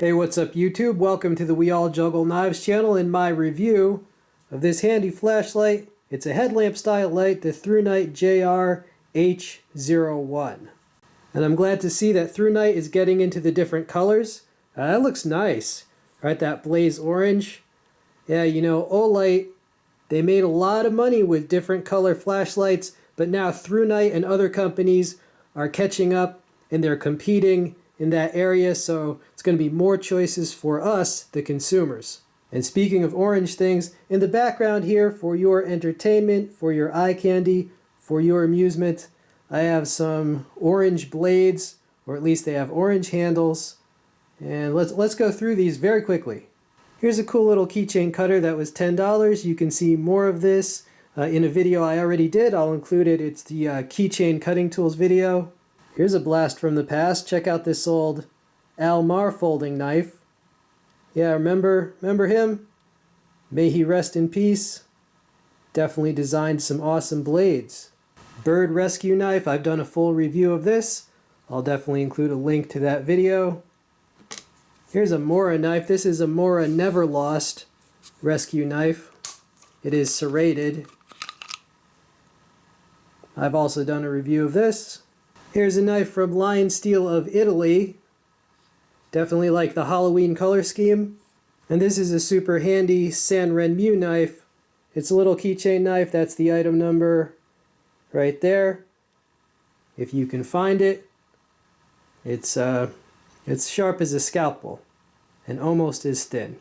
Hey, what's up YouTube? Welcome to the We All Juggle Knives channel and my review of this handy flashlight. It's a headlamp style light, the Thrunite JR H01. And I'm glad to see that Thrunite is getting into the different colors. That looks nice, right? That blaze orange. Yeah, you know, Olight, they made a lot of money with different color flashlights, but now Thrunite and other companies are catching up and they're competing in that area, so it's going to be more choices for us, the consumers. And speaking of orange things, in the background here for your entertainment, for your eye candy, for your amusement, I have some orange blades, or at least they have orange handles. And let's go through these very quickly. Here's a cool little keychain cutter that was $10. You can see more of this in a video I already did. I'll include it. It's the keychain cutting tools video. Here's a blast from the past. Check out this old Almar folding knife. Yeah, remember him? May he rest in peace. Definitely designed some awesome blades. Bird rescue knife. I've done a full review of this. I'll definitely include a link to that video. Here's a MORA knife. This is a MORA Never Lost rescue knife. It is serrated. I've also done a review of this. Here's a knife from Lion Steel of Italy. Definitely like the Halloween color scheme. And this is a super handy San Renmu knife. It's a little keychain knife. That's the item number right there. If you can find it. It's sharp as a scalpel and almost as thin.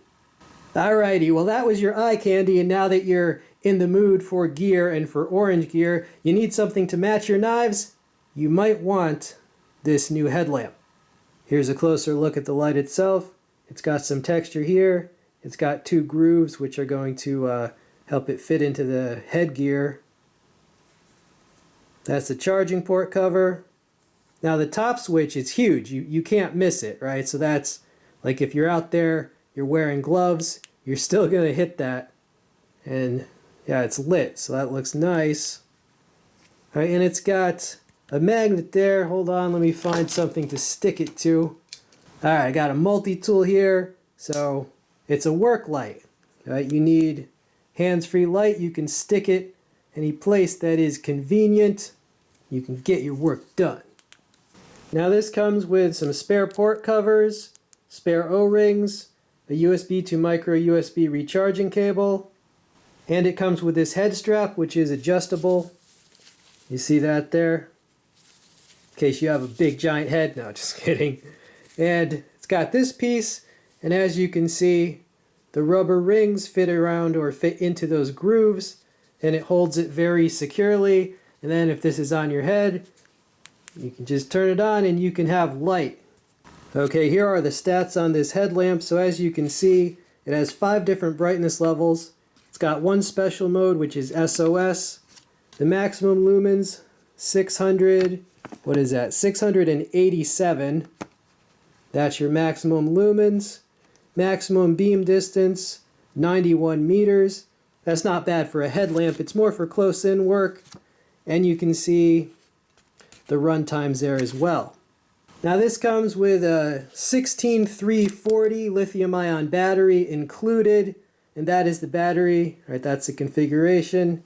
Alrighty, well that was your eye candy, and now that you're in the mood for gear and for orange gear, you need something to match your knives. You might want this new headlamp. Here's a closer look at the light itself. It's got some texture here. It's got two grooves which are going to help it fit into the headgear. That's the charging port cover. Now the top switch is huge. You can't miss it, right? So that's like if you're out there, you're wearing gloves, you're still going to hit that. And yeah, it's lit, so that looks nice. All right, and it's got a magnet there. Hold on, let me find something to stick it to. All right, I got a multi-tool here. So it's a work light. Right? You need hands-free light. You can stick it any place that is convenient. You can get your work done. Now this comes with some spare port covers, spare O-rings, a USB to micro USB recharging cable, and it comes with this head strap which is adjustable. You see that there? In case you have a big giant head. No, just kidding. And it's got this piece, and as you can see, the rubber rings fit around or fit into those grooves, and it holds it very securely. And then if this is on your head, you can just turn it on and you can have light. Okay, here are the stats on this headlamp. So as you can see, it has 5 different brightness levels. It's got one special mode, which is SOS. The maximum lumens, 600, what is that? 687. That's your maximum lumens. Maximum beam distance, 91 meters. That's not bad for a headlamp. It's more for close-in work. And you can see the run times there as well. Now this comes with a 16340 lithium-ion battery included, and that is the battery. All right, that's the configuration.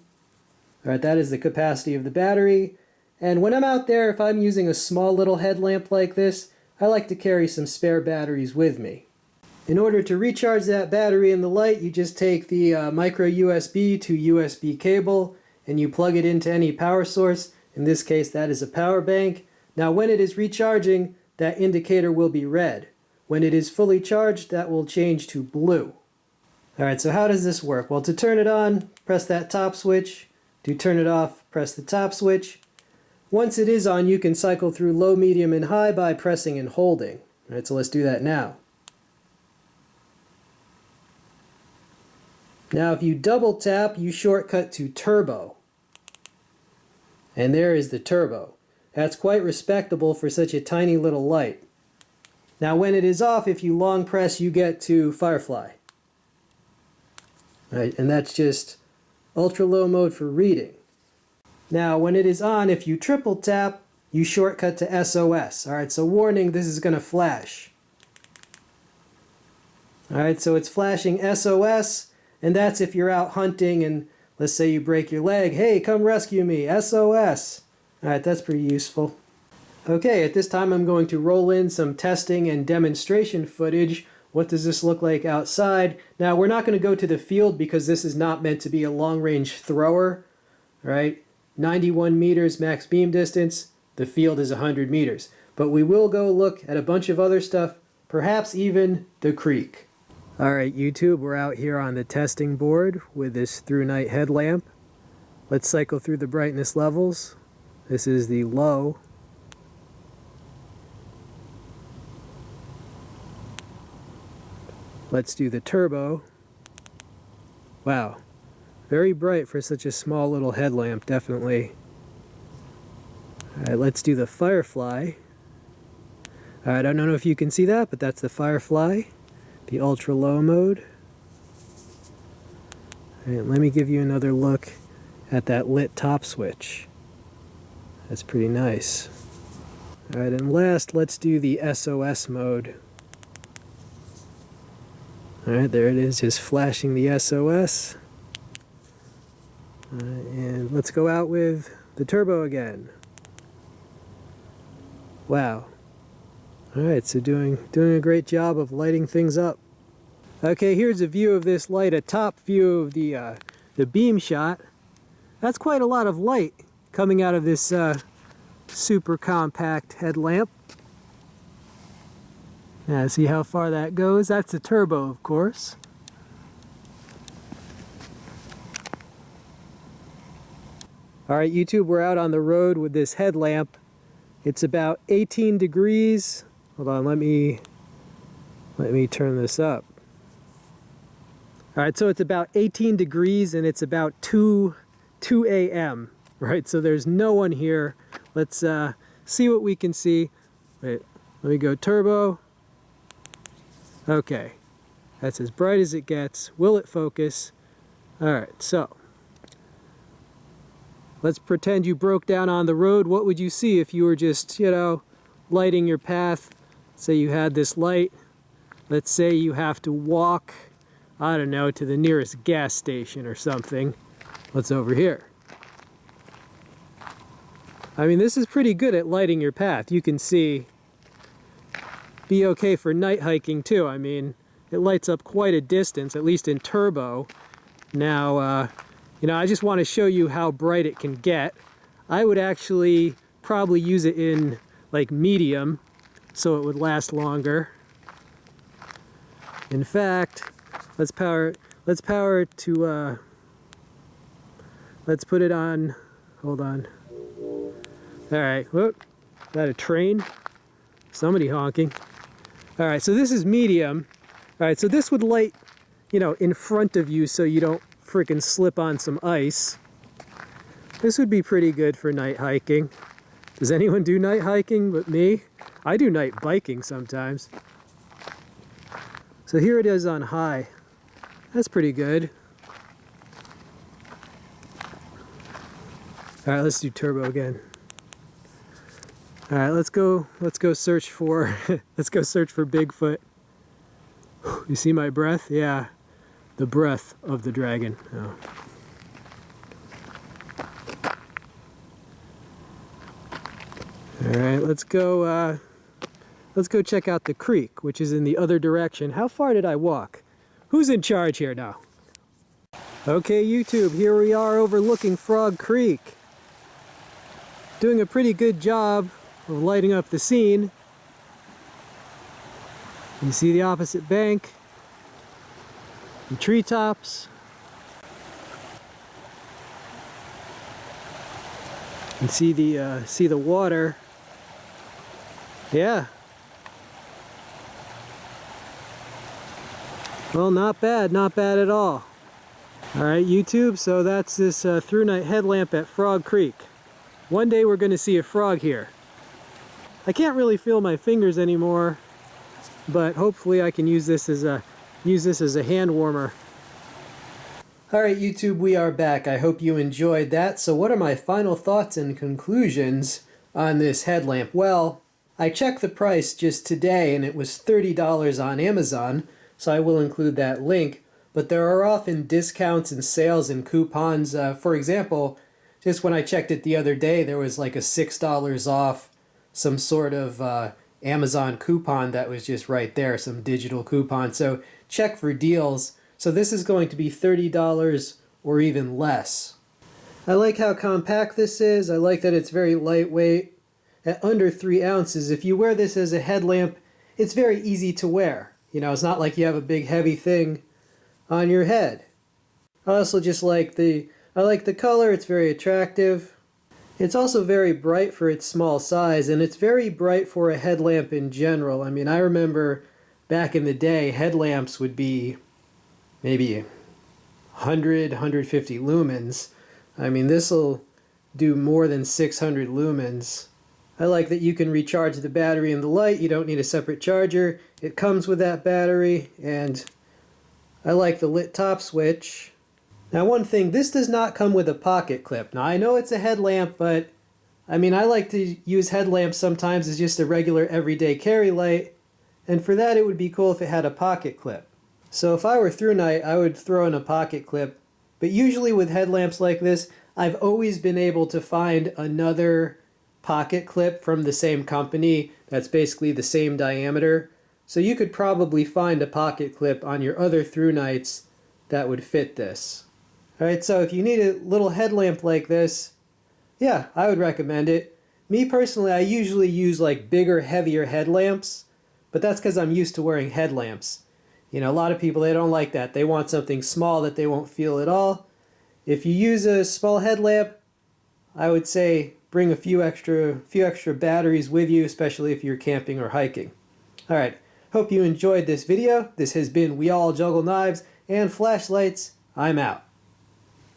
All right, that is the capacity of the battery. And when I'm out there, if I'm using a small little headlamp like this, I like to carry some spare batteries with me. In order to recharge that battery in the light, you just take the micro USB to USB cable and you plug it into any power source. In this case, that is a power bank. Now when it is recharging, that indicator will be red. When it is fully charged, that will change to blue. Alright, so how does this work? Well, to turn it on, press that top switch. To turn it off, press the top switch. Once it is on, you can cycle through low, medium, and high by pressing and holding. Alright, so let's do that now. Now if you double tap, you shortcut to turbo. And there is the turbo. That's quite respectable for such a tiny little light. Now when it is off, if you long press, you get to firefly. Right, and that's just ultra low mode for reading. Now when it is on, if you triple tap, you shortcut to SOS. Alright, so warning, this is going to flash. All right, so it's flashing SOS, and that's if you're out hunting and let's say you break your leg. Hey, come rescue me, SOS. All right, that's pretty useful. Okay, at this time I'm going to roll in some testing and demonstration footage. What does this look like outside? Now, we're not going to go to the field because this is not meant to be a long-range thrower, right? 91 meters max beam distance. The field is 100 meters. But we will go look at a bunch of other stuff, perhaps even the creek. All right, YouTube, we're out here on the testing board with this Thrunite headlamp. Let's cycle through the brightness levels. This is the low. Let's do the turbo. Wow, very bright for such a small little headlamp, definitely. All right, let's do the firefly. All right, I don't know if you can see that, but that's the firefly, the ultra low mode. All right, let me give you another look at that lit top switch. That's pretty nice. All right, and last, let's do the SOS mode. All right, there it is, just flashing the SOS. And let's go out with the turbo again. Wow. All right, so doing a great job of lighting things up. Okay, here's a view of this light, a top view of the beam shot. That's quite a lot of light coming out of this super compact headlamp. Yeah, see how far that goes? That's the turbo, of course. All right, YouTube, we're out on the road with this headlamp. It's about 18 degrees. Hold on, let me turn this up. All right, so it's about 18 degrees and it's about 2 a.m., right? So there's no one here. Let's see what we can see. Wait, let me go turbo. Okay, that's as bright as it gets. Will it focus? All right, so let's pretend you broke down on the road. What would you see if you were just, lighting your path? Say you had this light. Let's say you have to walk, I don't know, to the nearest gas station or something. What's over here? I mean, this is pretty good at lighting your path. You can see. Be okay for night hiking too. I mean, it lights up quite a distance, at least in turbo. Now, I just want to show you how bright it can get. I would actually probably use it in like medium, so it would last longer. In fact, let's power it to, let's put it on, hold on. All right, whoop, is that a train? Somebody honking. All right, so this is medium. All right, so this would light, in front of you so you don't freaking slip on some ice. This would be pretty good for night hiking. Does anyone do night hiking but me? I do night biking sometimes. So here it is on high. That's pretty good. All right, let's do turbo again. All right, let's go search for Bigfoot. You see my breath? Yeah, the breath of the dragon. Oh. All right, let's go check out the creek, which is in the other direction. How far did I walk? Who's in charge here now? Okay, YouTube, here we are overlooking Frog Creek. Doing a pretty good job of lighting up the scene. You see the opposite bank, the treetops. You can see the water. Yeah. Well, not bad at all. All right, YouTube, so that's this Thrunite headlamp at Frog Creek. One day we're going to see a frog here. I can't really feel my fingers anymore, but hopefully I can use this as a hand warmer. All right, YouTube, we are back. I hope you enjoyed that. So what are my final thoughts and conclusions on this headlamp? Well, I checked the price just today and it was $30 on Amazon, so I will include that link. But there are often discounts and sales and coupons. For example, just when I checked it the other day, there was like a $6 off some sort of Amazon coupon that was just right there, some digital coupon. So check for deals. So this is going to be $30 or even less. I like how compact this is. I like that it's very lightweight. At under 3 ounces, if you wear this as a headlamp, it's very easy to wear. You know, it's not like you have a big heavy thing on your head. I also just like the color. It's very attractive. It's also very bright for its small size, and it's very bright for a headlamp in general. I mean, I remember back in the day, headlamps would be maybe 100, 150 lumens. I mean, this will do more than 600 lumens. I like that you can recharge the battery in the light. You don't need a separate charger. It comes with that battery, and I like the lit top switch. Now one thing, this does not come with a pocket clip. Now I know it's a headlamp, but I mean, I like to use headlamps sometimes as just a regular everyday carry light, and for that it would be cool if it had a pocket clip. So if I were Thrunite, I would throw in a pocket clip, but usually with headlamps like this, I've always been able to find another pocket clip from the same company that's basically the same diameter. So you could probably find a pocket clip on your other Thrunites that would fit this. Alright, so if you need a little headlamp like this, yeah, I would recommend it. Me personally, I usually use like bigger, heavier headlamps, but that's because I'm used to wearing headlamps. You know, a lot of people, they don't like that. They want something small that they won't feel at all. If you use a small headlamp, I would say bring a few extra batteries with you, especially if you're camping or hiking. Alright, hope you enjoyed this video. This has been We All Juggle Knives and Flashlights. I'm out.